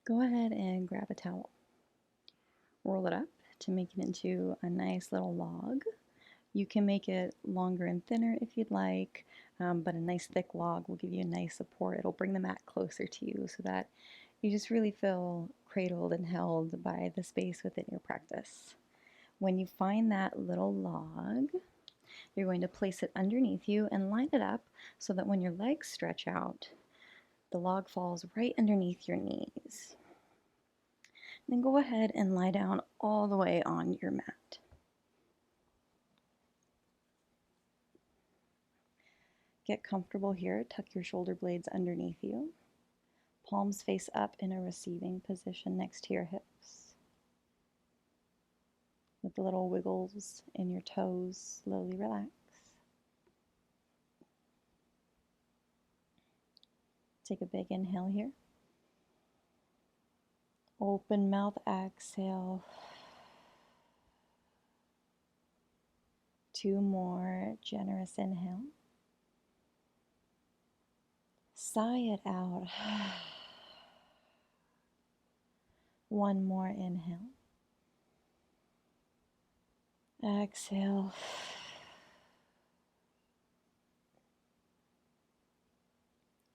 Go ahead and grab a towel. Roll it up to make it into a nice little log. You can make it longer and thinner if you'd like, but a nice thick log will give you a nice support. It'll bring the mat closer to you so that you just really feel cradled and held by the space within your practice. When you find that little log, you're going to place it underneath you and line it up so that when your legs stretch out, the log falls right underneath your knees. Then go ahead and lie down all the way on your mat. Get comfortable here. Tuck your shoulder blades underneath you. Palms face up in a receiving position next to your hips. With the little wiggles in your toes, slowly relax. Take a big inhale here. Open mouth, exhale. 2 more, generous inhale. Sigh it out. 1 more inhale. Exhale.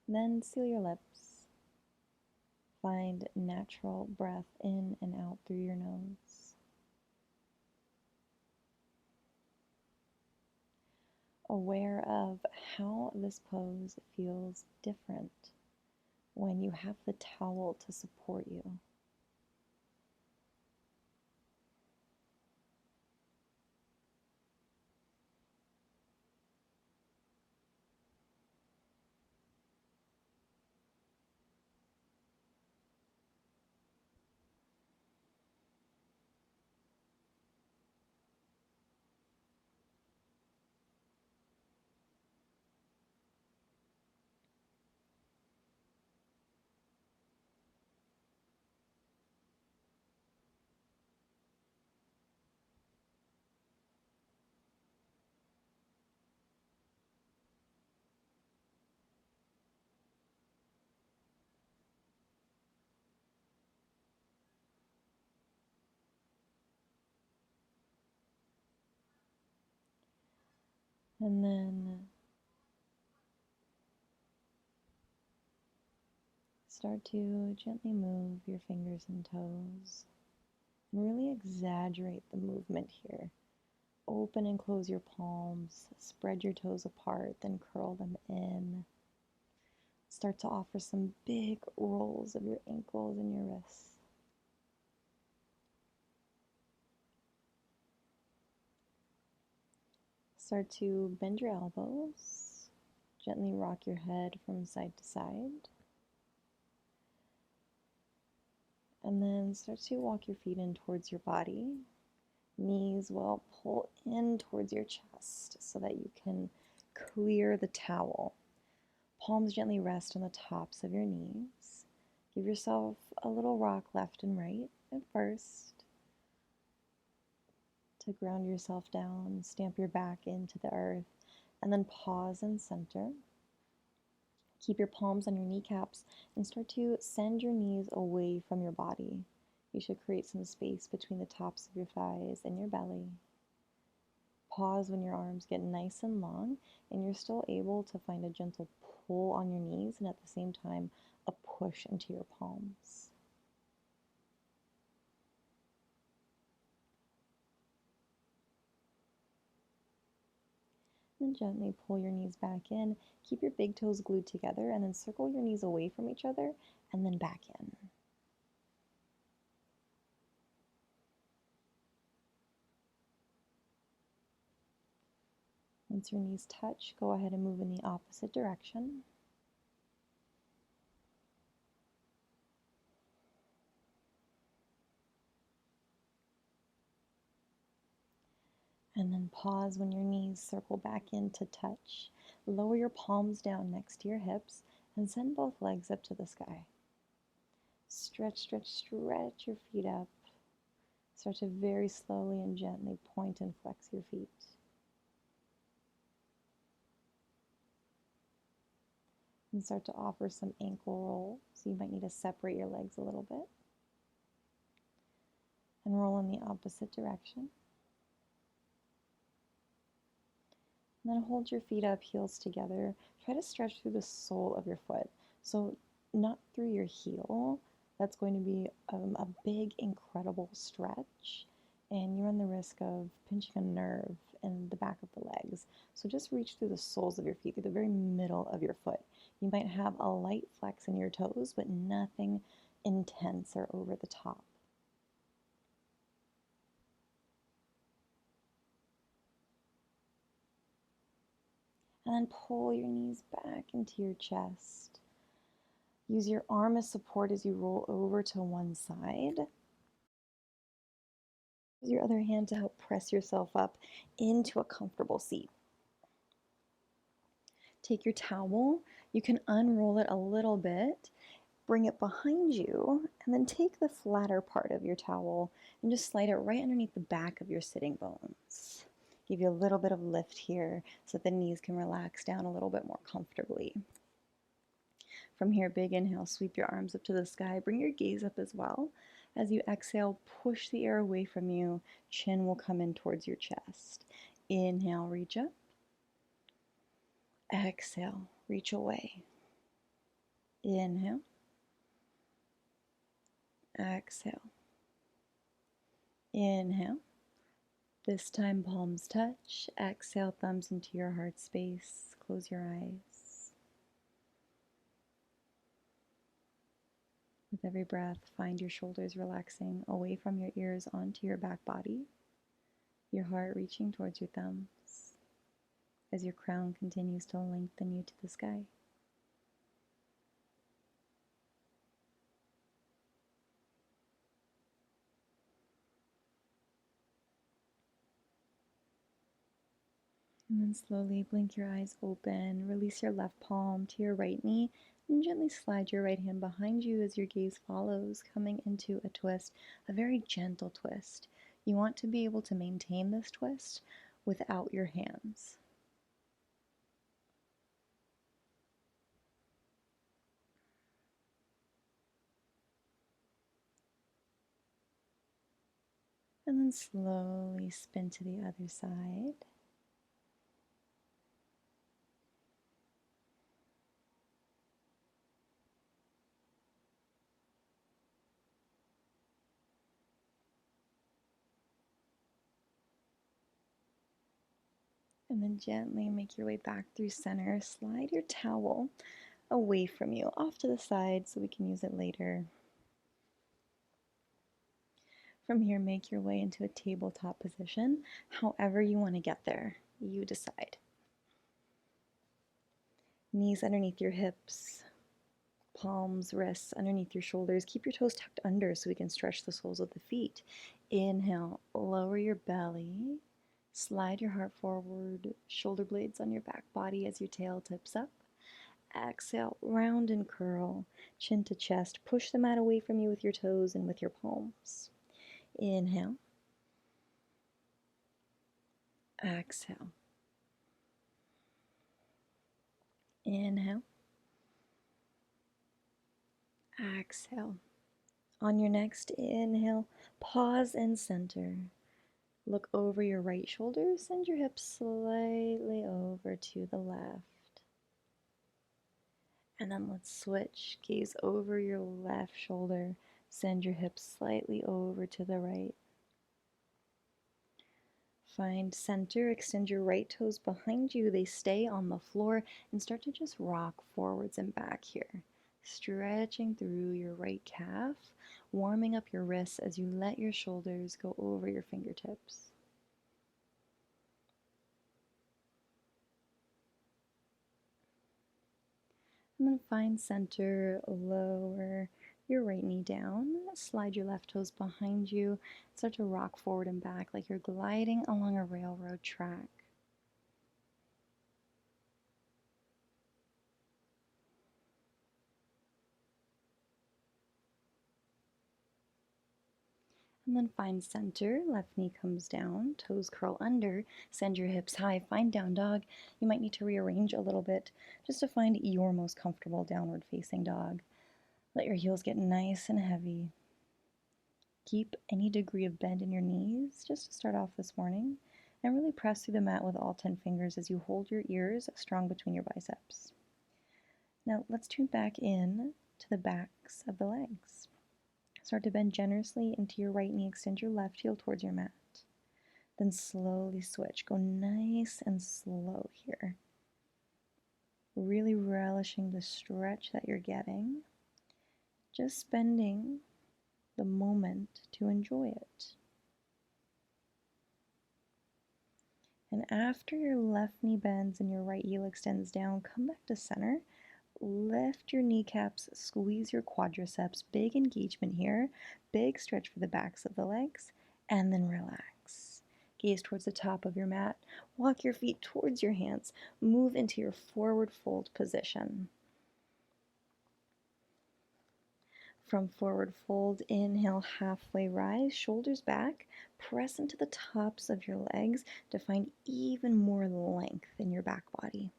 Then seal your lips. Find natural breath in and out through your nose. Aware of how this pose feels different when you have the towel to support you. And then start to gently move your fingers and toes. And really exaggerate the movement here. Open and close your palms, spread your toes apart, then curl them in. Start to offer some big rolls of your ankles and your wrists. Start to bend your elbows, gently rock your head from side to side. And then start to walk your feet in towards your body. Knees will pull in towards your chest so that you can clear the towel. Palms gently rest on the tops of your knees. Give yourself a little rock left and right at first to ground yourself down, stamp your back into the earth, and then pause and center. Keep your palms on your kneecaps and start to send your knees away from your body. You should create some space between the tops of your thighs and your belly. Pause when your arms get nice and long and you're still able to find a gentle pull on your knees and at the same time a push into your palms. Then gently pull your knees back in. Keep your big toes glued together and then circle your knees away from each other and then back in. Once your knees touch, go ahead and move in the opposite direction. And then pause when your knees circle back in to touch. Lower your palms down next to your hips and send both legs up to the sky. Stretch, stretch, stretch your feet up. Start to very slowly and gently point and flex your feet. And start to offer some ankle rolls. So you might need to separate your legs a little bit. And roll in the opposite direction. And then hold your feet up, heels together. Try to stretch through the sole of your foot. So not through your heel. That's going to be a big, incredible stretch. And you run the risk of pinching a nerve in the back of the legs. So just reach through the soles of your feet, through the very middle of your foot. You might have a light flex in your toes, but nothing intense or over the top. And then pull your knees back into your chest. Use your arm as support as you roll over to one side. Use your other hand to help press yourself up into a comfortable seat. Take your towel. You can unroll it a little bit, bring it behind you, and then take the flatter part of your towel and just slide it right underneath the back of your sitting bones. Give you a little bit of lift here so that the knees can relax down a little bit more comfortably. From here, big inhale, sweep your arms up to the sky. Bring your gaze up as well. As you exhale, push the air away from you. Chin will come in towards your chest. Inhale, reach up. Exhale, reach away. Inhale. Exhale. Inhale. This time, palms touch. Exhale, thumbs into your heart space. Close your eyes. With every breath, find your shoulders relaxing away from your ears onto your back body, your heart reaching towards your thumbs as your crown continues to lengthen you to the sky. And then slowly blink your eyes open, release your left palm to your right knee, and gently slide your right hand behind you as your gaze follows, coming into a twist, a very gentle twist. You want to be able to maintain this twist without your hands. And then slowly spin to the other side. And then gently make your way back through center. Slide your towel away from you, off to the side so we can use it later. From here, make your way into a tabletop position. However you want to get there, you decide. Knees underneath your hips, palms, wrists underneath your shoulders. Keep your toes tucked under so we can stretch the soles of the feet. Inhale, lower your belly. Slide your heart forward, shoulder blades on your back body as your tail tips up. Exhale, round and curl, chin to chest. Push the mat away from you with your toes and with your palms. Inhale. Exhale. Inhale. Exhale. On your next inhale, pause and center. Look over your right shoulder, send your hips slightly over to the left. And then let's switch, gaze over your left shoulder, send your hips slightly over to the right. Find center, extend your right toes behind you, they stay on the floor, and start to just rock forwards and back here. Stretching through your right calf, warming up your wrists as you let your shoulders go over your fingertips. And then find center, lower your right knee down, slide your left toes behind you, start to rock forward and back like you're gliding along a railroad track. And then find center, left knee comes down, toes curl under, send your hips high, find down dog. You might need to rearrange a little bit just to find your most comfortable downward facing dog. Let your heels get nice and heavy. Keep any degree of bend in your knees just to start off this morning, and really press through the mat with all 10 fingers as you hold your ears strong between your biceps. Now let's tune back in to the backs of the legs. Start to bend generously into your right knee, extend your left heel towards your mat. Then slowly switch. Go nice and slow here. Really relishing the stretch that you're getting. Just spending the moment to enjoy it. And after your left knee bends and your right heel extends down, come back to center. Lift your kneecaps, squeeze your quadriceps, big engagement here, big stretch for the backs of the legs, and then relax. Gaze towards the top of your mat, walk your feet towards your hands, move into your forward fold position. From forward fold, inhale, halfway rise, shoulders back, press into the tops of your legs to find even more length in your back body.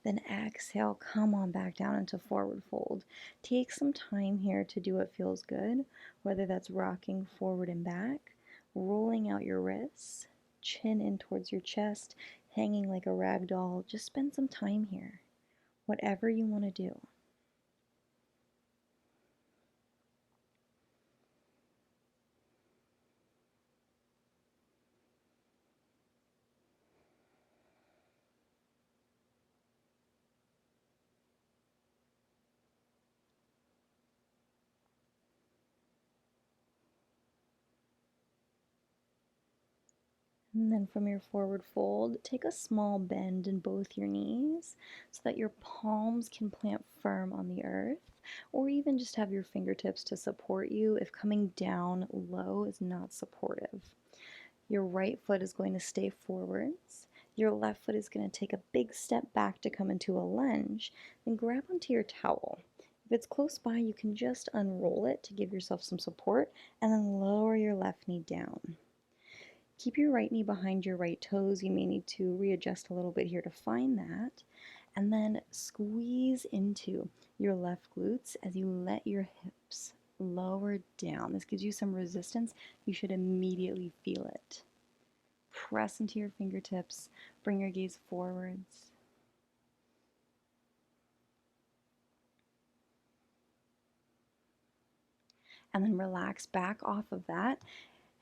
Then exhale, come on back down into forward fold. Take some time here to do what feels good, whether that's rocking forward and back, rolling out your wrists, chin in towards your chest, hanging like a rag doll. Just spend some time here, whatever you want to do. And then from your forward fold, take a small bend in both your knees so that your palms can plant firm on the earth, or even just have your fingertips to support you if coming down low is not supportive. Your right foot is going to stay forwards. Your left foot is going to take a big step back to come into a lunge. Then grab onto your towel. If it's close by, you can just unroll it to give yourself some support, and then lower your left knee down. Keep your right knee behind your right toes. You may need to readjust a little bit here to find that. And then squeeze into your left glutes as you let your hips lower down. This gives you some resistance. You should immediately feel it. Press into your fingertips. Bring your gaze forwards. And then relax back off of that.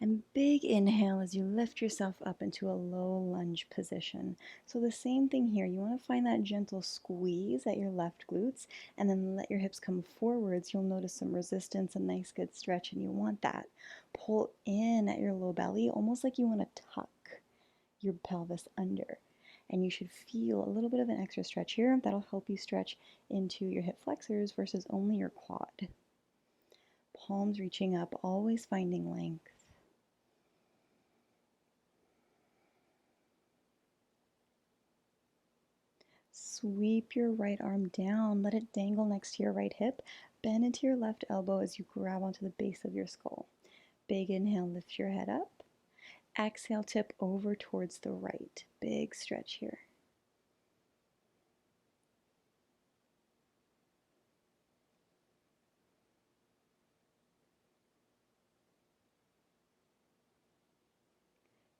And big inhale as you lift yourself up into a low lunge position. So the same thing here. You want to find that gentle squeeze at your left glutes and then let your hips come forwards. You'll notice some resistance, a nice good stretch, and you want that. Pull in at your low belly, almost like you want to tuck your pelvis under. And you should feel a little bit of an extra stretch here. That'll help you stretch into your hip flexors versus only your quad. Palms reaching up, always finding length. Sweep your right arm down, let it dangle next to your right hip. Bend into your left elbow as you grab onto the base of your skull. Big inhale, lift your head up. Exhale, tip over towards the right. Big stretch here.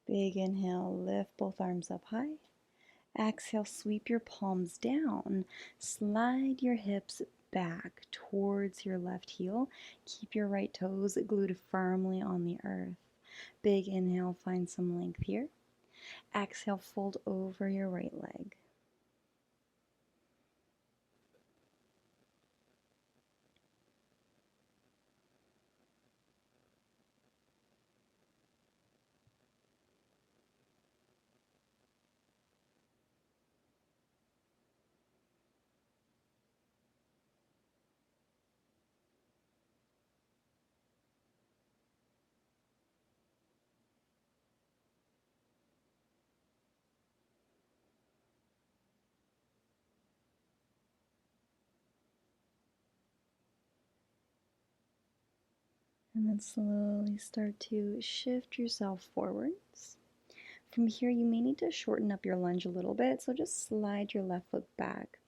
Big inhale, lift both arms up high. Exhale, sweep your palms down. Slide your hips back towards your left heel. Keep your right toes glued firmly on the earth. Big inhale, find some length here. Exhale, fold over your right leg. And then slowly start to shift yourself forwards. From here, you may need to shorten up your lunge a little bit, so just slide your left foot back.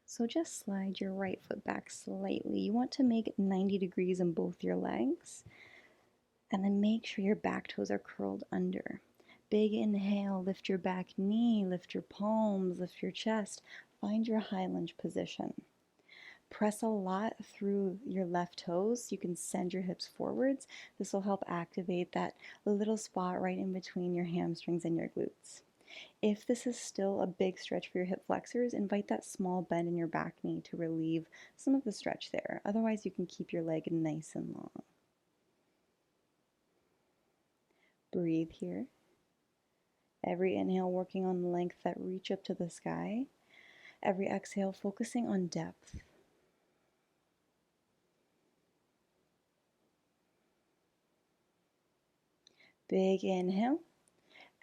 So just slide your right foot back slightly. You want to make 90 degrees in both your legs. And then make sure your back toes are curled under. Big inhale, lift your back knee, lift your palms, lift your chest. Find your high lunge position. Press a lot through your left toes so you can send your hips forwards. This will help activate that little spot right in between your hamstrings and your glutes. If this is still a big stretch for your hip flexors, invite that small bend in your back knee to relieve some of the stretch there. Otherwise, you can keep your leg nice and long. Breathe here. Every inhale working on length that reach up to the sky. Every exhale focusing on depth. Big inhale.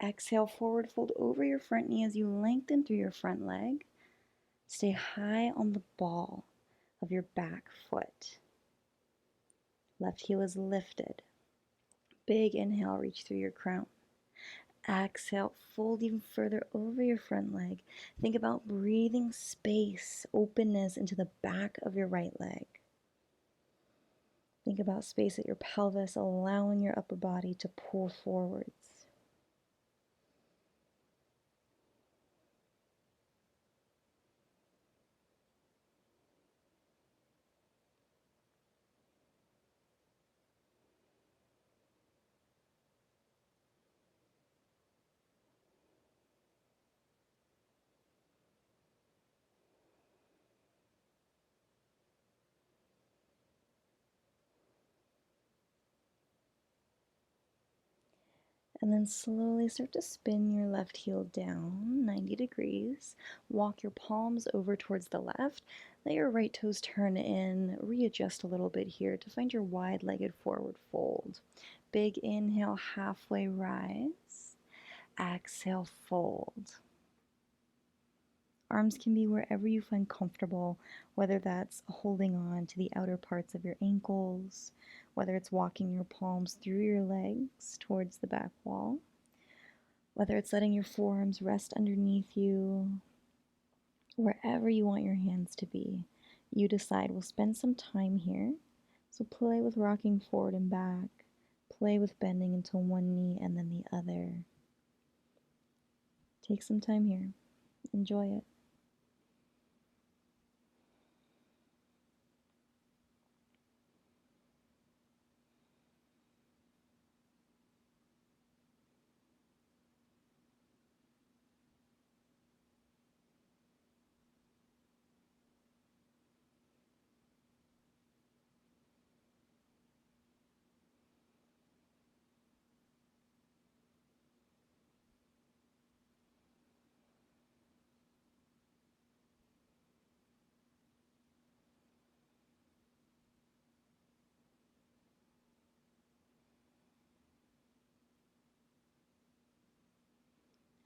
Exhale, forward fold over your front knee as you lengthen through your front leg. Stay high on the ball of your back foot. Left heel is lifted. Big inhale, reach through your crown. Exhale, fold even further over your front leg. Think about breathing space, openness into the back of your right leg. Think about space at your pelvis, allowing your upper body to pull forwards. And then slowly start to spin your left heel down 90 degrees. Walk your palms over towards the left. Let your right toes turn in. Readjust a little bit here to find your wide-legged forward fold. Big inhale, halfway rise. Exhale, fold. Arms can be wherever you find comfortable, whether that's holding on to the outer parts of your ankles, whether it's walking your palms through your legs towards the back wall, whether it's letting your forearms rest underneath you, wherever you want your hands to be. You decide. We'll spend some time here. So play with rocking forward and back. Play with bending into one knee and then the other. Take some time here. Enjoy it.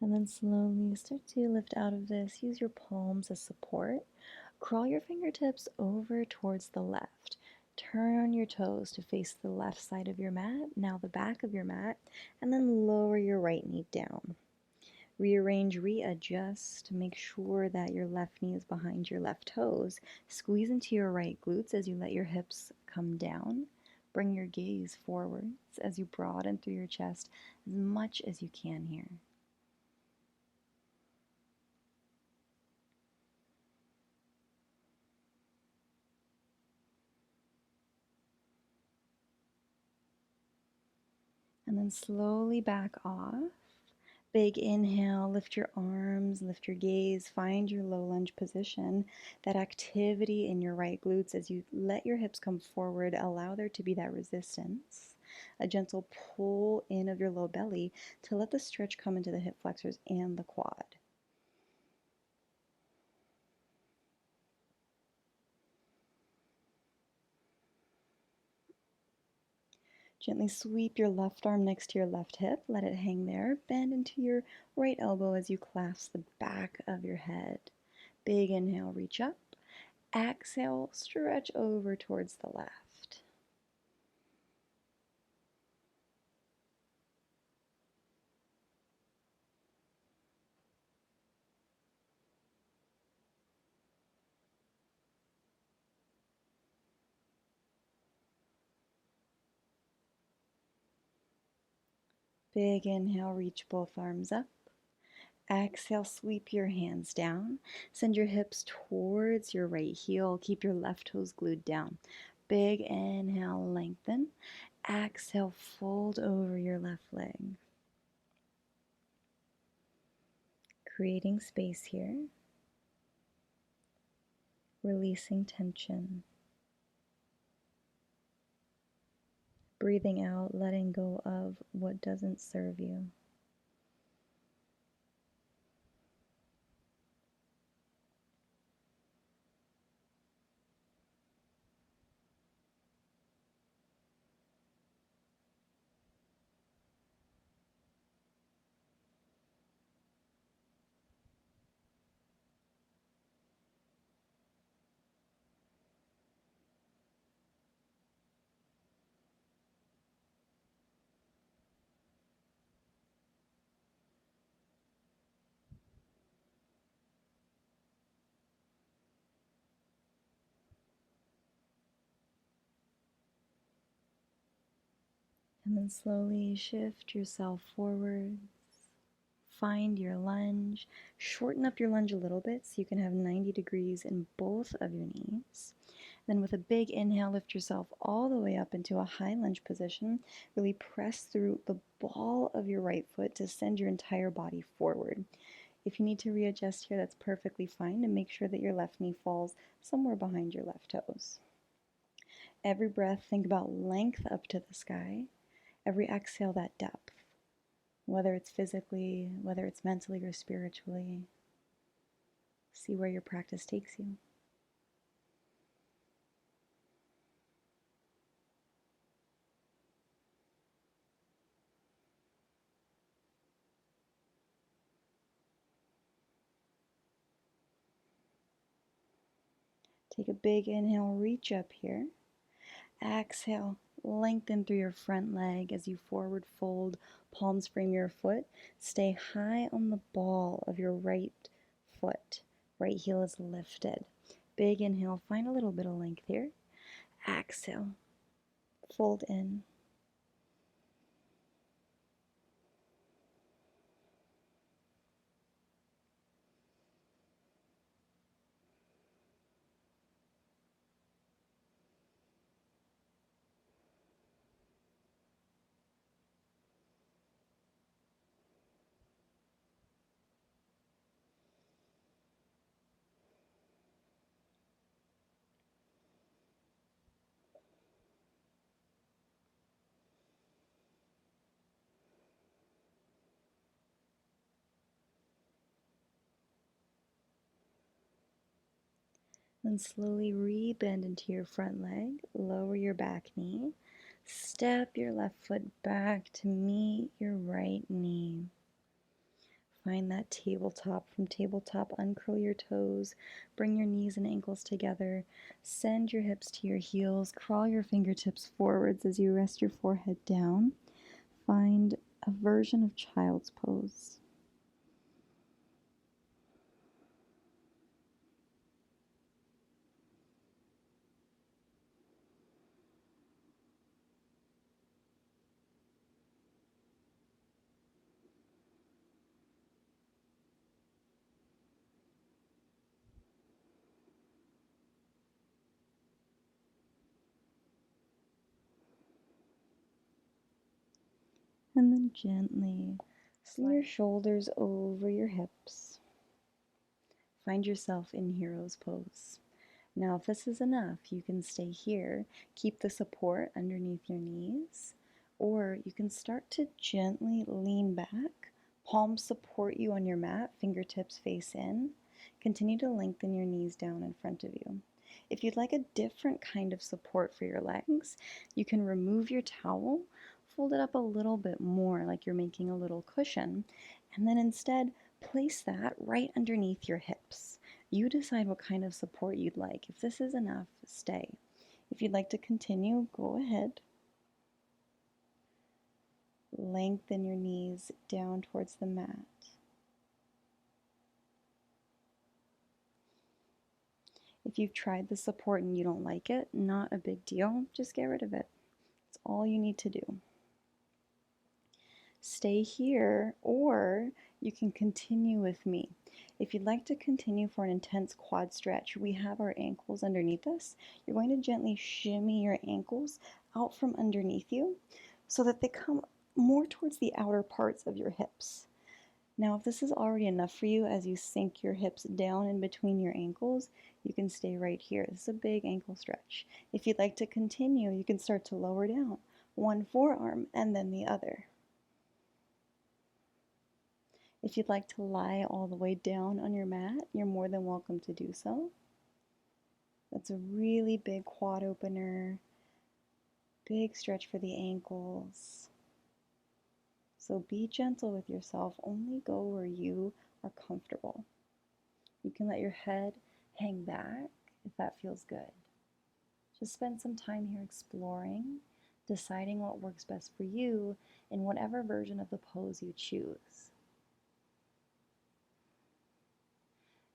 And then slowly start to lift out of this. Use your palms as support. Crawl your fingertips over towards the left. Turn your toes to face the left side of your mat, now the back of your mat, and then lower your right knee down. Rearrange, readjust to make sure that your left knee is behind your left toes. Squeeze into your right glutes as you let your hips come down. Bring your gaze forwards as you broaden through your chest as much as you can here. And then slowly back off. Big inhale, lift your arms, lift your gaze, find your low lunge position. That activity in your right glutes as you let your hips come forward, allow there to be that resistance. A gentle pull in of your low belly to let the stretch come into the hip flexors and the quad. Gently sweep your left arm next to your left hip. Let it hang there. Bend into your right elbow as you clasp the back of your head. Big inhale, reach up. Exhale, stretch over towards the left. Big inhale, reach both arms up. Exhale, sweep your hands down. Send your hips towards your right heel. Keep your left toes glued down. Big inhale, lengthen. Exhale, fold over your left leg. Creating space here. Releasing tension. Breathing out, letting go of what doesn't serve you. And then slowly shift yourself forward. Find your lunge. Shorten up your lunge a little bit so you can have 90 degrees in both of your knees. Then with a big inhale, lift yourself all the way up into a high lunge position. Really press through the ball of your right foot to send your entire body forward. If you need to readjust here, that's perfectly fine, and make sure that your left knee falls somewhere behind your left toes. Every breath, think about length up to the sky. Every exhale, that depth. Whether it's physically, whether it's mentally or spiritually. See where your practice takes you. Take a big inhale, reach up here. Exhale, lengthen through your front leg as you forward fold, palms frame your foot. Stay high on the ball of your right foot. Right heel is lifted. Big inhale, find a little bit of length here. Exhale, fold in. Then slowly rebend into your front leg, lower your back knee, step your left foot back to meet your right knee. Find that tabletop. From tabletop, uncurl your toes, bring your knees and ankles together, send your hips to your heels, crawl your fingertips forwards as you rest your forehead down. Find a version of child's pose. And then gently slide your shoulders over your hips. Find yourself in hero's pose. Now, if this is enough, you can stay here, keep the support underneath your knees, or you can start to gently lean back, palms support you on your mat, fingertips face in. Continue to lengthen your knees down in front of you. If you'd like a different kind of support for your legs, you can remove your towel, fold it up a little bit more like you're making a little cushion, and then instead place that right underneath your hips. You decide what kind of support you'd like. If this is enough, stay. If you'd like to continue, go ahead. Lengthen your knees down towards the mat. If you've tried the support and you don't like it, not a big deal. Just get rid of it. It's all you need to do. stay here, or you can continue with me. If you'd like to continue for an intense quad stretch, we have our ankles underneath us. You're going to gently shimmy your ankles out from underneath you so that they come more towards the outer parts of your hips. Now, if this is already enough for you as you sink your hips down in between your ankles, you can stay right here. This is a big ankle stretch. If you'd like to continue, you can start to lower down one forearm and then the other. If you'd like to lie all the way down on your mat, you're more than welcome to do so. That's a really big quad opener, big stretch for the ankles. So be gentle with yourself, only go where you are comfortable. You can let your head hang back if that feels good. Just spend some time here exploring, deciding what works best for you in whatever version of the pose you choose.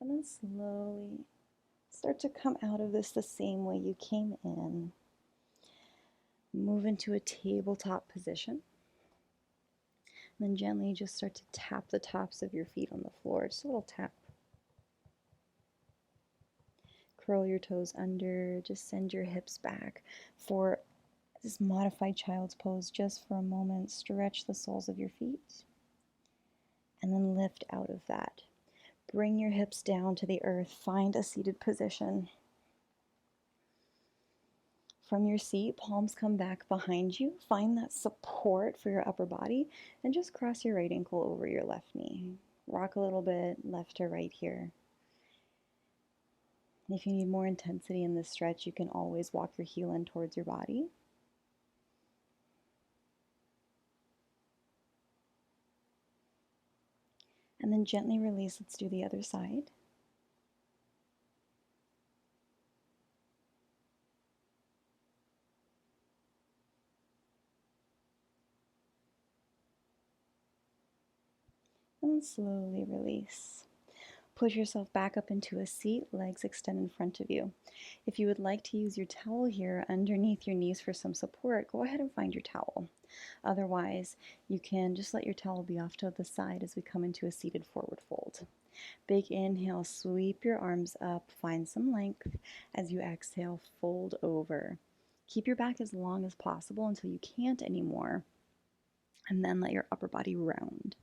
And then slowly start to come out of this the same way you came in. Move into a tabletop position. And then gently just start to tap the tops of your feet on the floor. Just a little tap. Curl your toes under. Just send your hips back for this modified child's pose just for a moment. Stretch the soles of your feet. And then lift out of that. Bring your hips down to the earth. Find a seated position. From your seat, palms come back behind you. Find that support for your upper body and just cross your right ankle over your left knee. Rock a little bit, left to right here. If you need more intensity in this stretch, you can always walk your heel in towards your body. And then gently release. Let's do the other side. And then slowly release. Push yourself back up into a seat, legs extend in front of you. If you would like to use your towel here underneath your knees for some support, go ahead and find your towel. Otherwise, you can just let your towel be off to the side as we come into a seated forward fold. Big inhale, sweep your arms up, find some length. As you exhale, fold over. Keep your back as long as possible until you can't anymore, and then let your upper body round.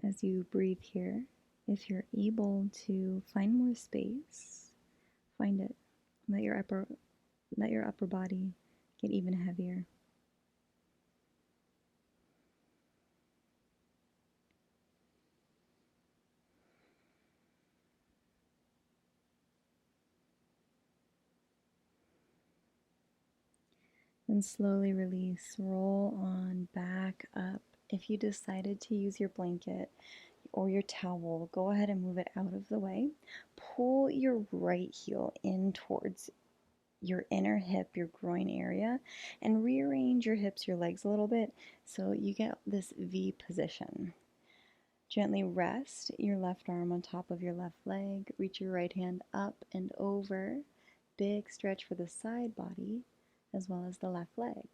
As you breathe here, if you're able to find more space, find it. Let your upper body get even heavier. Then slowly release, roll on back up. If you decided to use your blanket or your towel, go ahead and move it out of the way. Pull your right heel in towards your inner hip, your groin area, and rearrange your hips, your legs a little bit so you get this V position. Gently rest your left arm on top of your left leg. Reach your right hand up and over. Big stretch for the side body as well as the left leg.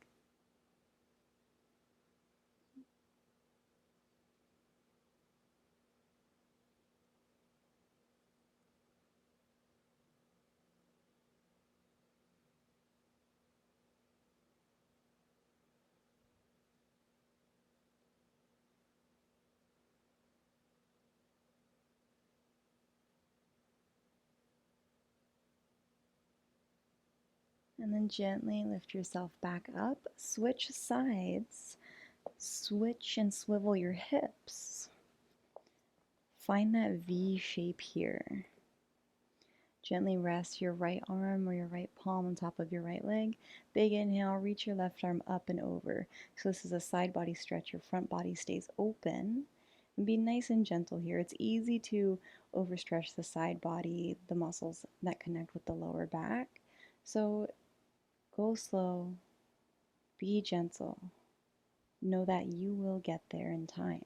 And then gently lift yourself back up. Switch sides. Switch and swivel your hips. Find that V shape here. Gently rest your right arm or your right palm on top of your right leg. Big inhale, reach your left arm up and over. So this is a side body stretch. Your front body stays open. And be nice and gentle here. It's easy to overstretch the side body, the muscles that connect with the lower back. So go slow, be gentle. Know that you will get there in time.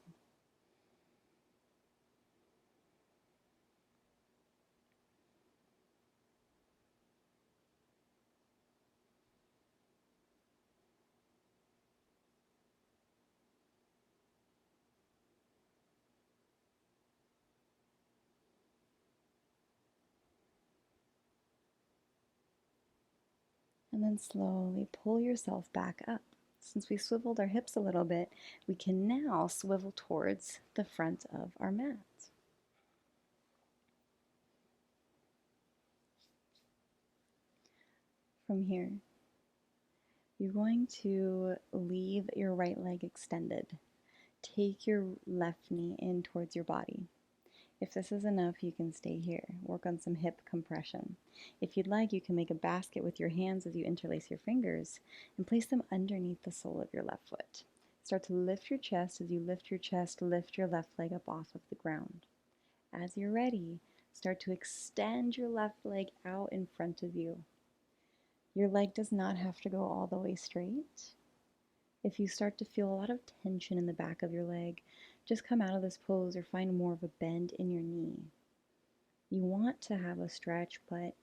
And then slowly pull yourself back up. Since we swiveled our hips a little bit, we can now swivel towards the front of our mat. From here, you're going to leave your right leg extended. Take your left knee in towards your body. If this is enough, you can stay here. Work on some hip compression. If you'd like, you can make a basket with your hands as you interlace your fingers and place them underneath the sole of your left foot. Start to lift your chest. As you lift your chest, lift your left leg up off of the ground. As you're ready, start to extend your left leg out in front of you. Your leg does not have to go all the way straight. If you start to feel a lot of tension in the back of your leg, just come out of this pose or find more of a bend in your knee. You want to have a stretch, but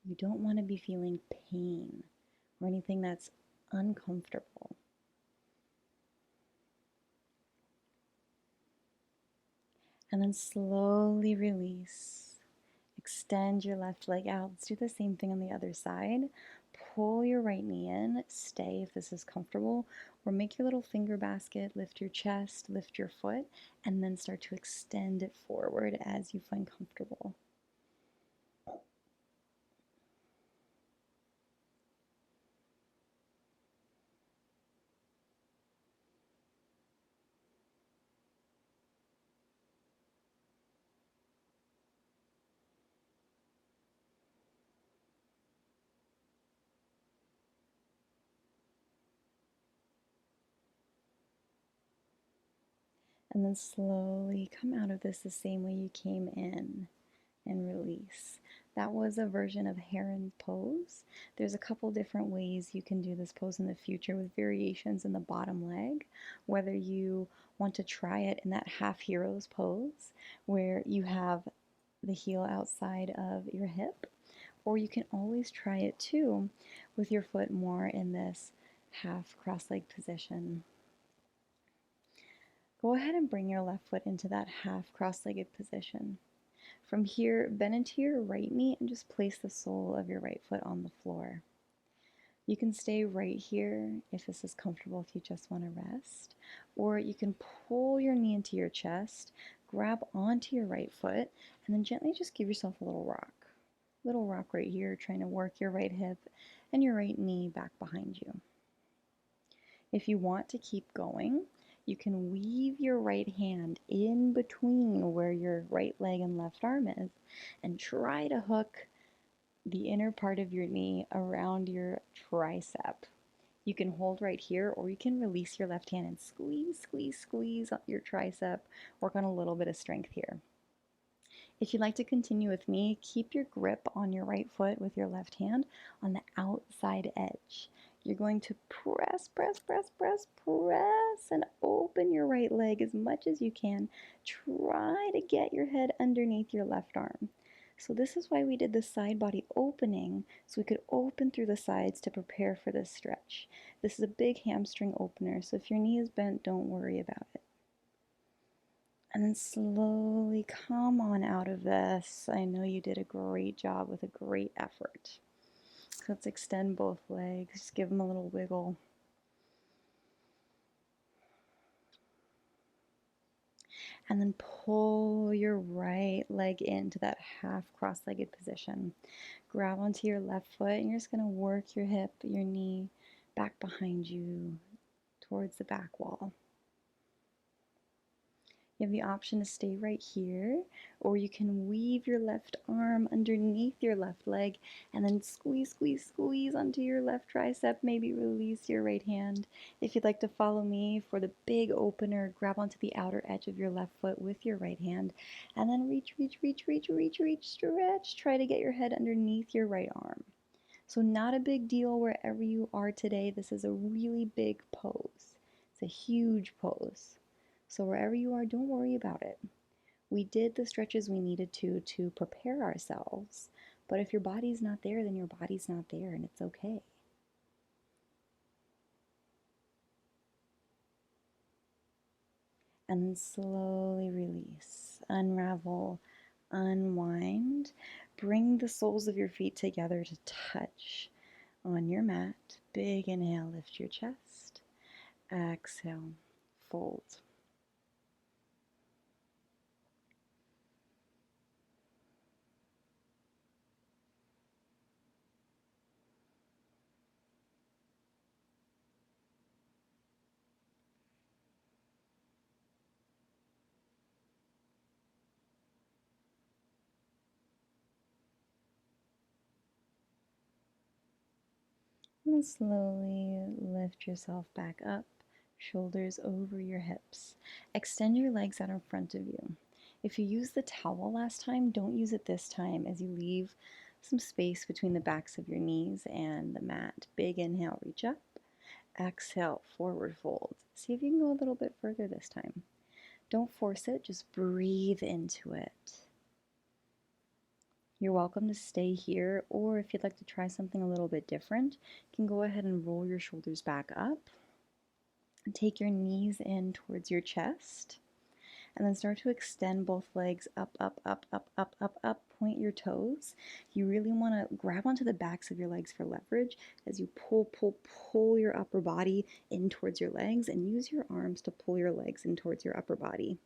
you don't want to be feeling pain or anything that's uncomfortable. And then slowly release. Extend your left leg out. Let's do the same thing on the other side. Pull your right knee in. Stay if this is comfortable. Or make your little finger basket. Lift your chest, lift your foot, and then start to extend it forward as you find comfortable. And then slowly come out of this the same way you came in and release. That was a version of heron pose. There's a couple different ways you can do this pose in the future with variations in the bottom leg, whether you want to try it in that half heroes pose where you have the heel outside of your hip, or you can always try it too with your foot more in this half cross-leg position. Go ahead and bring your left foot into that half cross-legged position. From here, bend into your right knee and just place the sole of your right foot on the floor. You can stay right here if this is comfortable, if you just want to rest, or you can pull your knee into your chest, grab onto your right foot, and then gently just give yourself a little rock. Little rock right here, trying to work your right hip and your right knee back behind you. If you want to keep going, you can weave your right hand in between where your right leg and left arm is and try to hook the inner part of your knee around your tricep. You can hold right here, or you can release your left hand and squeeze, squeeze, squeeze your tricep. Work on a little bit of strength here. If you'd like to continue with me, keep your grip on your right foot with your left hand on the outside edge. You're going to press, press, press, press, press, and open your right leg as much as you can. Try to get your head underneath your left arm. So this is why we did the side body opening, so we could open through the sides to prepare for this stretch. This is a big hamstring opener, so if your knee is bent, don't worry about it. And then slowly come on out of this. I know you did a great job with a great effort. So let's extend both legs. Just give them a little wiggle. And then pull your right leg into that half cross-legged position. Grab onto your left foot and you're just going to work your hip, your knee back behind you towards the back wall. You have the option to stay right here, or you can weave your left arm underneath your left leg and then squeeze, squeeze, squeeze onto your left tricep. Maybe release your right hand. If you'd like to follow me for the big opener, grab onto the outer edge of your left foot with your right hand and then reach, reach, reach, reach, reach, reach, stretch. Try to get your head underneath your right arm. So not a big deal wherever you are today. This is a really big pose. It's a huge pose. So wherever you are, don't worry about it. We did the stretches we needed to prepare ourselves. But if your body's not there, then your body's not there, and it's okay. And then slowly release, unravel, unwind. Bring the soles of your feet together to touch on your mat. Big inhale, lift your chest. Exhale, fold. And slowly lift yourself back up, shoulders over your hips. Extend your legs out in front of you. If you used the towel last time, don't use it this time as you leave some space between the backs of your knees and the mat. Big inhale, reach up. Exhale, forward fold. See if you can go a little bit further this time. Don't force it, just breathe into it. You're welcome to stay here, or if you'd like to try something a little bit different, you can go ahead and roll your shoulders back up. Take your knees in towards your chest, and then start to extend both legs up, up, up, up, up, up, up. Point your toes. You really want to grab onto the backs of your legs for leverage as you pull, pull, pull your upper body in towards your legs, and use your arms to pull your legs in towards your upper body.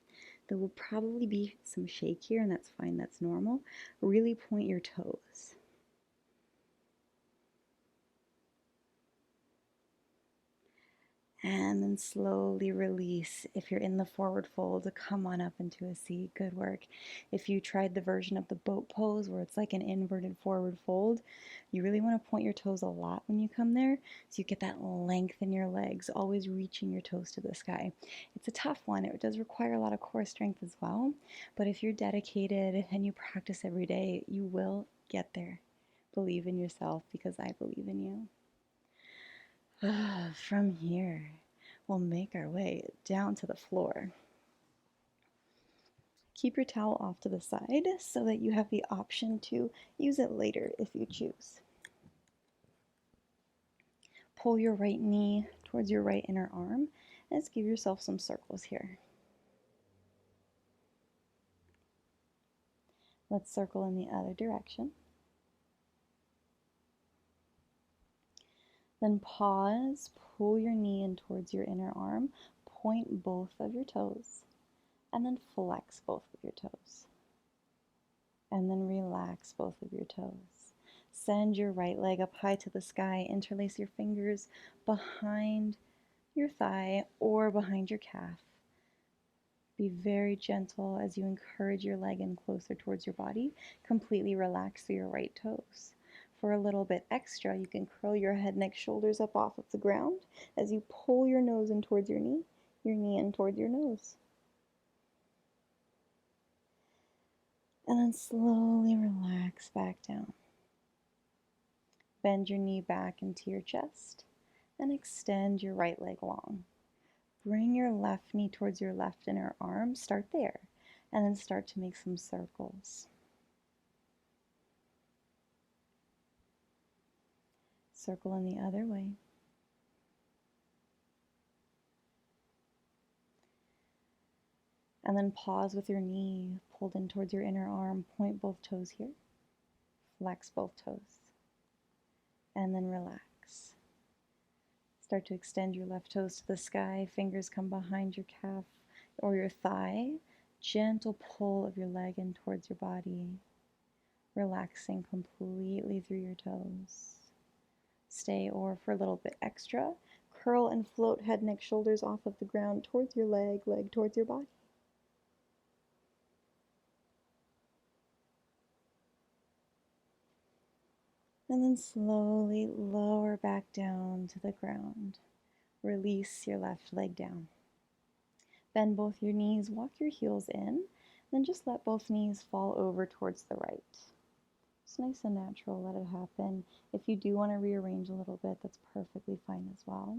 There will probably be some shake here, and that's fine, that's normal. Really point your toes. And then slowly release. If you're in the forward fold, come on up into a seat. Good work. If you tried the version of the boat pose where it's like an inverted forward fold, you really want to point your toes a lot when you come there so you get that length in your legs, always reaching your toes to the sky. It's a tough one. It does require a lot of core strength as well, but if you're dedicated and you practice every day, you will get there. Believe in yourself because I believe in you. From here, we'll make our way down to the floor. Keep your towel off to the side so that you have the option to use it later if you choose. Pull your right knee towards your right inner arm and just give yourself some circles here. Let's circle in the other direction. Then pause, pull your knee in towards your inner arm, point both of your toes, and then flex both of your toes. And then relax both of your toes. Send your right leg up high to the sky, interlace your fingers behind your thigh or behind your calf. Be very gentle as you encourage your leg in closer towards your body. Completely relax through your right toes. For a little bit extra, you can curl your head, neck, shoulders up off of the ground as you pull your nose in towards your knee in towards your nose. And then slowly relax back down. Bend your knee back into your chest and extend your right leg long. Bring your left knee towards your left inner arm. Start there and then start to make some circles. Circle in the other way. And then pause with your knee pulled in towards your inner arm. Point both toes here. Flex both toes. And then relax. Start to extend your left toes to the sky. Fingers come behind your calf or your thigh. Gentle pull of your leg in towards your body. Relaxing completely through your toes. Stay, or for a little bit extra, curl and float head, neck, shoulders off of the ground towards your leg towards your body. And then slowly lower back down to the ground. Release your left leg down. Bend both your knees, walk your heels in, then just let both knees fall over towards the right. It's nice and natural, let it happen. If you do want to rearrange a little bit, that's perfectly fine as well.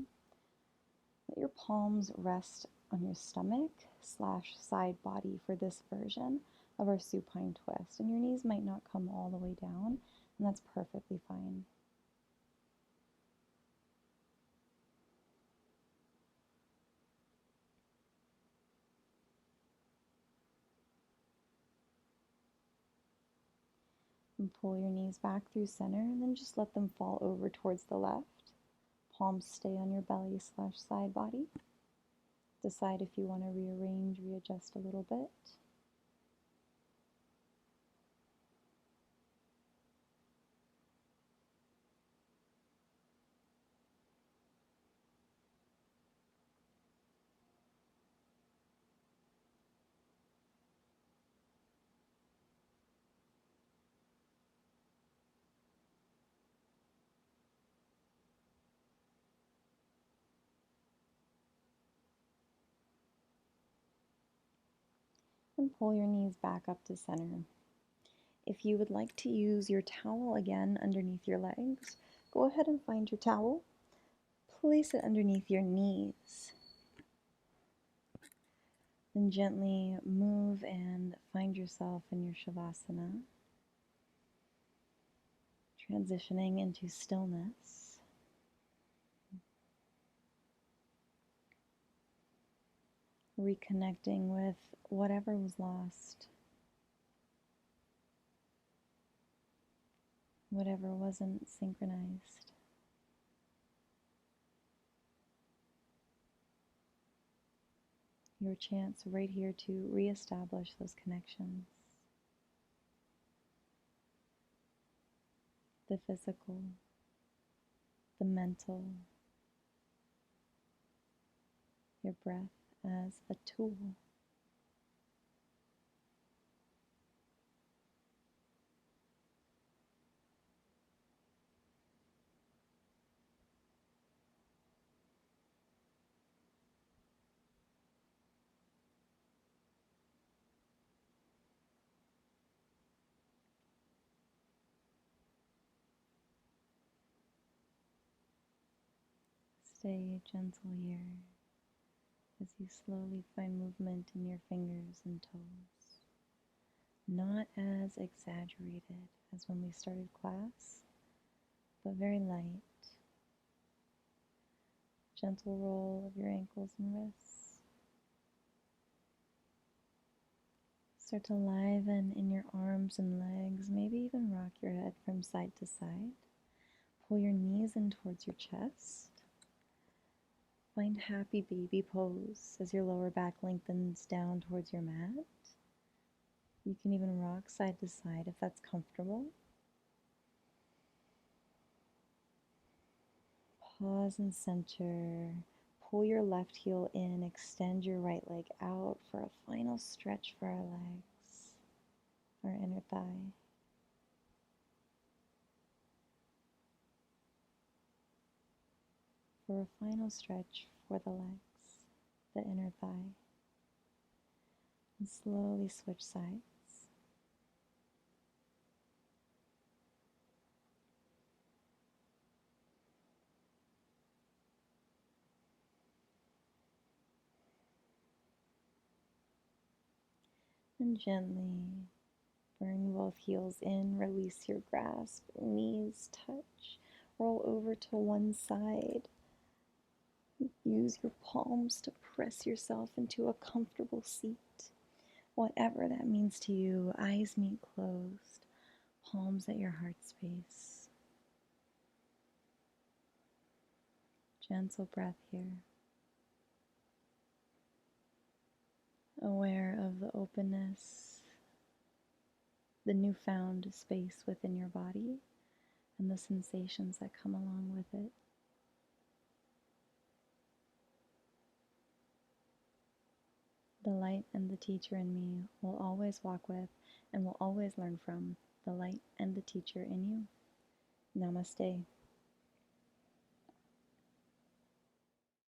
Let your palms rest on your stomach / side body for this version of our supine twist. And your knees might not come all the way down, and that's perfectly fine. And pull your knees back through center, and then just let them fall over towards the left. Palms stay on your belly / side body. Decide if you want to rearrange, readjust a little bit. And pull your knees back up to center. If you would like to use your towel again underneath your legs, go ahead and find your towel. Place it underneath your knees. Then gently move and find yourself in your Savasana, transitioning into stillness. Reconnecting with whatever was lost, whatever wasn't synchronized. Your chance right here to reestablish those connections. The physical, the mental, your breath as a tool. Stay gentle here as you slowly find movement in your fingers and toes. Not as exaggerated as when we started class, but very light. Gentle roll of your ankles and wrists. Start to liven in your arms and legs, maybe even rock your head from side to side. Pull your knees in towards your chest. Find happy baby pose as your lower back lengthens down towards your mat. You can even rock side to side if that's comfortable. Pause and center. Pull your left heel in, extend your right leg out for a final stretch for our legs, our inner thigh. For a final stretch for the legs, the inner thigh. And slowly switch sides. And gently bring both heels in, release your grasp, knees touch, roll over to one side. Use your palms to press yourself into a comfortable seat. Whatever that means to you, eyes meet closed, palms at your heart space. Gentle breath here. Aware of the openness, the newfound space within your body, and the sensations that come along with it. The light and the teacher in me will always walk with and will always learn from the light and the teacher in you. Namaste.